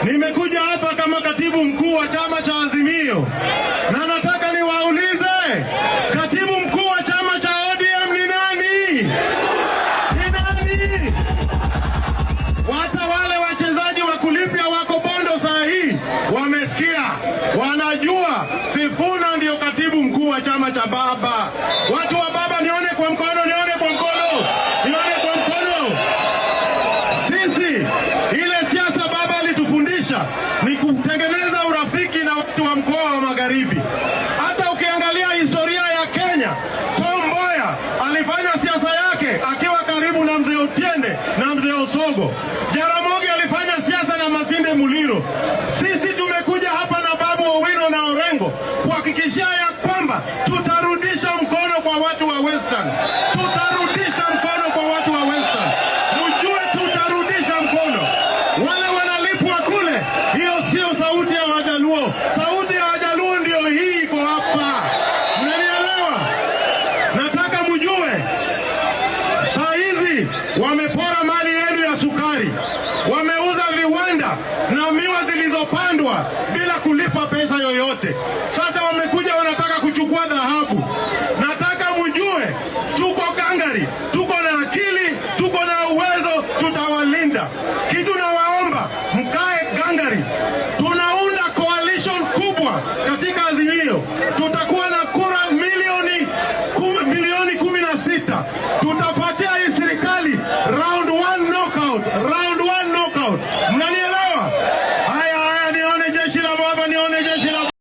Nimekuja hapa kama katibu mkuu wa chama cha Azimio, na nataka niwaulize, katibu mkuu wa chama cha ODM ni nani? Ni nani? Hata wale wachezaji wa kulipia wako Bondo saa hii wamesikia, wanajua Sifuna ndio katibu mkuu wa chama cha baba. Watu wa baba, nione kwa mkono, nione kwa mkono, nione kwa mkono. Sisi ile siasa baba alitufundisha ni kutengeneza urafiki na watu wa mkoa wa Magharibi. Hata ukiangalia historia ya Kenya, Tom Mboya alifanya siasa yake akiwa karibu na mzee Otiende na mzee Osogo. Jaramogi alifanya siasa na Masinde Muliro. Sisi tumekuja hapa na Babu Owino na Orengo kuhakikishia ya kwamba tutarudisha mkono kwa watu wa Western. Tutarudisha mkono kwa watu wa Western. Mjue tutarudisha mkono. Wale wanalipwa kule, hiyo sio sauti ya Wajaluo. Sauti ya Wajaluo ndio hii iko hapa. Mnanielewa? Nataka mjue, saa hizi wamepora mali yenu ya sukari. Wameuza viwanda na miwa zilizopandwa bila kulipa pesa yoyote. Sasa wamekuja wanataka kuchukua dhahabu. Nataka mjue tuko gangari.